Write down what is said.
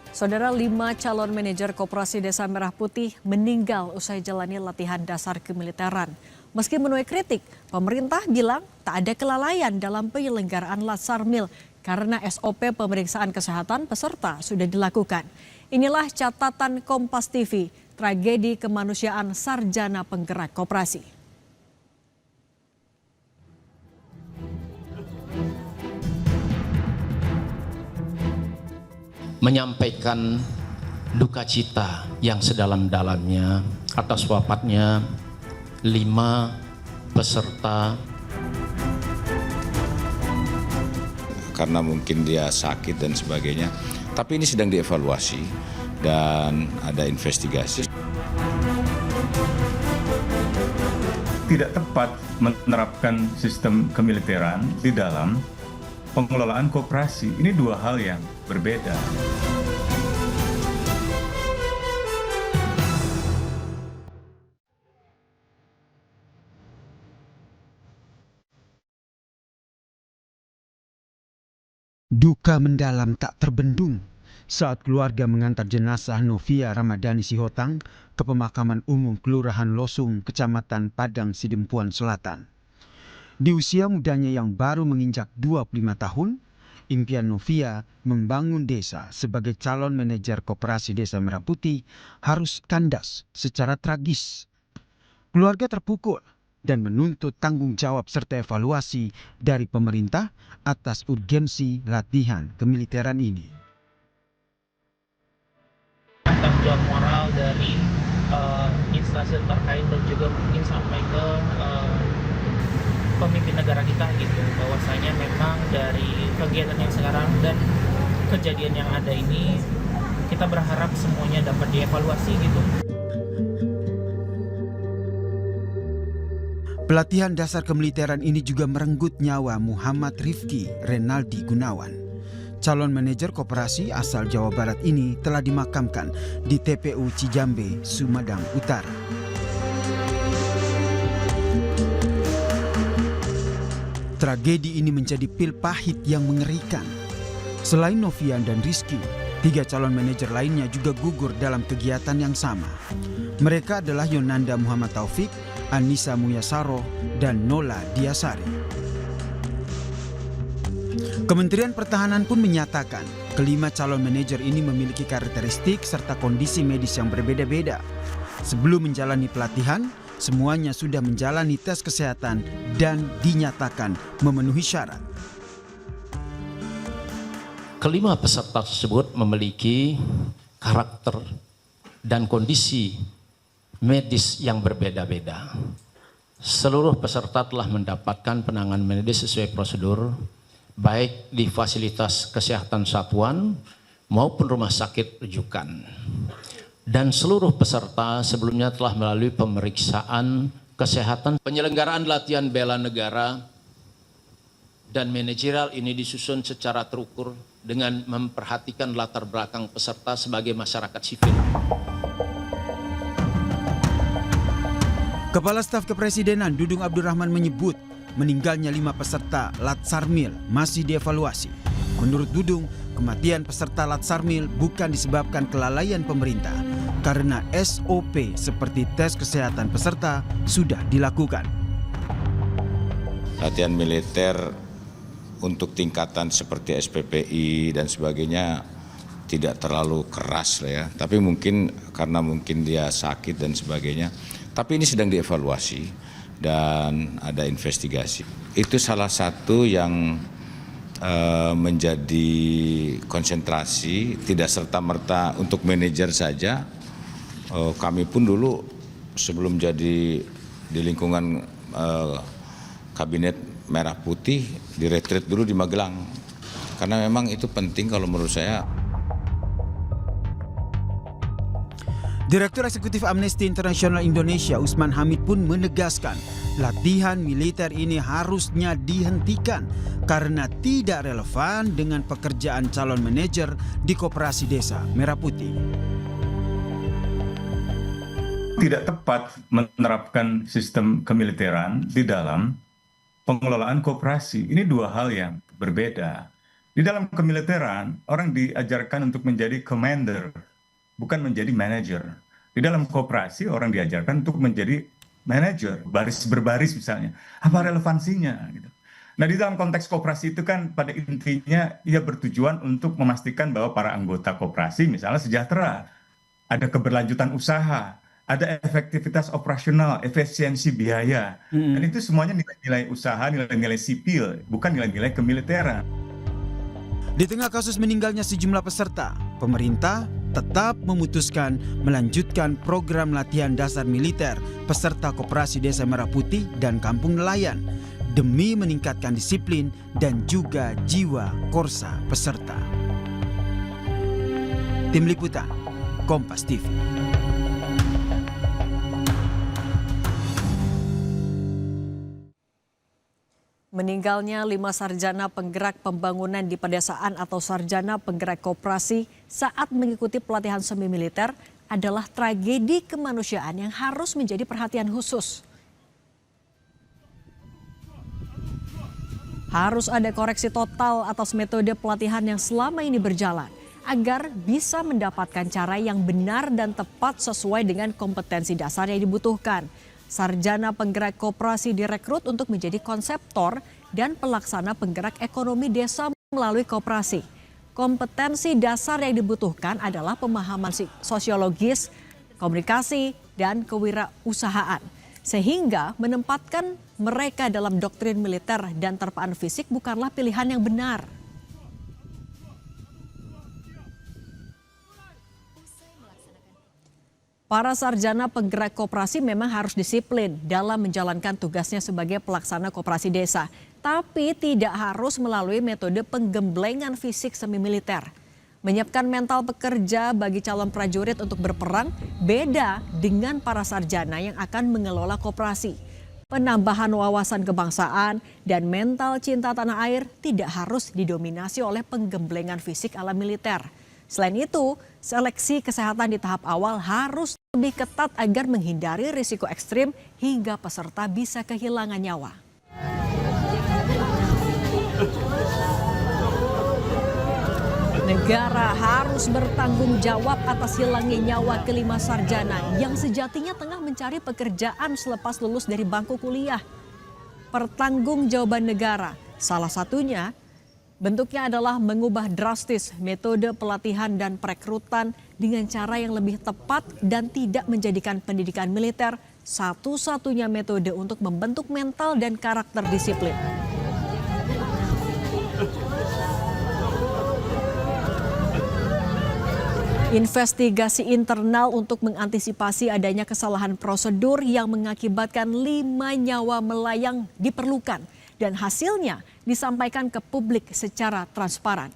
Saudara, 5 calon manajer Koperasi Desa Merah Putih meninggal usai jalani latihan dasar kemiliteran. Meski menuai kritik, pemerintah bilang tak ada kelalaian dalam penyelenggaraan Latsarmil karena SOP pemeriksaan kesehatan peserta sudah dilakukan. Inilah catatan Kompas TV, tragedi kemanusiaan sarjana penggerak koperasi. Menyampaikan duka cita yang sedalam-dalamnya atas wafatnya 5 peserta. Karena mungkin dia sakit dan sebagainya, tapi ini sedang dievaluasi dan ada investigasi. Tidak tepat menerapkan sistem kemiliteran di dalam pengelolaan koperasi. Ini dua hal yang berbeda. Duka mendalam tak terbendung saat keluarga mengantar jenazah Novia Ramadhani Sihotang ke pemakaman umum Kelurahan Losung, Kecamatan Padang Sidempuan Selatan. Di usia mudanya yang baru menginjak 25 tahun, impian Novia membangun desa sebagai calon manajer Koperasi Desa Merah Putih harus kandas secara tragis. Keluarga terpukul dan menuntut tanggung jawab serta evaluasi dari pemerintah atas urgensi latihan kemiliteran ini. Tanggung jawab moral dari instansi terkait dan juga mungkin sampai ke pemimpin negara kita gitu, bahwasanya memang dari kegiatan yang sekarang dan kejadian yang ada ini kita berharap semuanya dapat dievaluasi gitu. Pelatihan dasar kemiliteran ini juga merenggut nyawa Muhammad Rifki Renaldi Gunawan. Calon manajer koperasi asal Jawa Barat ini telah dimakamkan di TPU Cijambe, Sumedang Utara. Tragedi ini menjadi pil pahit yang mengerikan. Selain Novian dan Rizky, 3 calon manajer lainnya juga gugur dalam kegiatan yang sama. Mereka adalah Yonanda Muhammad Taufik, Anissa Muyasaro, dan Nola Diasari. Kementerian Pertahanan pun menyatakan kelima calon manajer ini memiliki karakteristik serta kondisi medis yang berbeda-beda. Sebelum menjalani pelatihan, semuanya sudah menjalani tes kesehatan dan dinyatakan memenuhi syarat. Kelima peserta tersebut memiliki karakter dan kondisi medis yang berbeda-beda. Seluruh peserta telah mendapatkan penanganan medis sesuai prosedur, baik di fasilitas kesehatan satuan maupun rumah sakit rujukan. Dan seluruh peserta sebelumnya telah melalui pemeriksaan kesehatan. Penyelenggaraan latihan bela negara dan manajerial ini disusun secara terukur dengan memperhatikan latar belakang peserta sebagai masyarakat sipil. Kepala Staf Kepresidenan Dudung Abdurrahman menyebut meninggalnya 5 peserta Latsarmil masih dievaluasi. Menurut Dudung, kematian peserta Latsarmil bukan disebabkan kelalaian pemerintah karena SOP seperti tes kesehatan peserta sudah dilakukan. Latihan militer untuk tingkatan seperti SPPI dan sebagainya tidak terlalu keras lah ya. Tapi mungkin karena mungkin dia sakit dan sebagainya. Tapi ini sedang dievaluasi dan ada investigasi. Itu salah satu yang menjadi konsentrasi, tidak serta-merta untuk manajer saja. Kami pun dulu sebelum jadi di lingkungan kabinet Merah Putih, di retreat dulu di Magelang. Karena memang itu penting kalau menurut saya. Direktur Eksekutif Amnesty International Indonesia Usman Hamid pun menegaskan latihan militer ini harusnya dihentikan karena tidak relevan dengan pekerjaan calon manajer di Koperasi Desa Merah Putih. Tidak tepat menerapkan sistem kemiliteran di dalam pengelolaan koperasi. Ini dua hal yang berbeda. Di dalam kemiliteran, orang diajarkan untuk menjadi commander, bukan menjadi manager. Di dalam koperasi, orang diajarkan untuk menjadi manager, baris berbaris misalnya. Apa relevansinya? Gitu. Nah, di dalam konteks koperasi itu kan pada intinya ia bertujuan untuk memastikan bahwa para anggota koperasi misalnya sejahtera, ada keberlanjutan usaha, ada efektivitas operasional, efisiensi biaya. Dan itu semuanya nilai-nilai usaha, nilai-nilai sipil, bukan nilai-nilai kemiliteran. Di tengah kasus meninggalnya sejumlah peserta, pemerintah tetap memutuskan melanjutkan program latihan dasar militer peserta Koperasi Desa Merah Putih dan Kampung Nelayan demi meningkatkan disiplin dan juga jiwa korsa peserta. Tim Liputan, Kompas TV. Meninggalnya 5 sarjana penggerak pembangunan di pedesaan atau sarjana penggerak koperasi saat mengikuti pelatihan semi militer adalah tragedi kemanusiaan yang harus menjadi perhatian khusus. Harus ada koreksi total atas metode pelatihan yang selama ini berjalan agar bisa mendapatkan cara yang benar dan tepat sesuai dengan kompetensi dasar yang dibutuhkan. Sarjana penggerak koperasi direkrut untuk menjadi konseptor dan pelaksana penggerak ekonomi desa melalui koperasi. Kompetensi dasar yang dibutuhkan adalah pemahaman sosiologis, komunikasi, dan kewirausahaan. Sehingga menempatkan mereka dalam doktrin militer dan terpaan fisik bukanlah pilihan yang benar. Para sarjana penggerak koperasi memang harus disiplin dalam menjalankan tugasnya sebagai pelaksana koperasi desa, tapi tidak harus melalui metode penggemblengan fisik semi militer. Menyiapkan mental pekerja bagi calon prajurit untuk berperang beda dengan para sarjana yang akan mengelola koperasi. Penambahan wawasan kebangsaan dan mental cinta tanah air tidak harus didominasi oleh penggemblengan fisik ala militer. Selain itu, seleksi kesehatan di tahap awal harus lebih ketat agar menghindari risiko ekstrim hingga peserta bisa kehilangan nyawa. Negara harus bertanggung jawab atas hilangnya nyawa kelima sarjana yang sejatinya tengah mencari pekerjaan selepas lulus dari bangku kuliah. Pertanggungjawaban negara, salah satunya bentuknya adalah mengubah drastis metode pelatihan dan perekrutan dengan cara yang lebih tepat dan tidak menjadikan pendidikan militer satu-satunya metode untuk membentuk mental dan karakter disiplin. Investigasi internal untuk mengantisipasi adanya kesalahan prosedur yang mengakibatkan 5 nyawa melayang diperlukan dan hasilnya disampaikan ke publik secara transparan.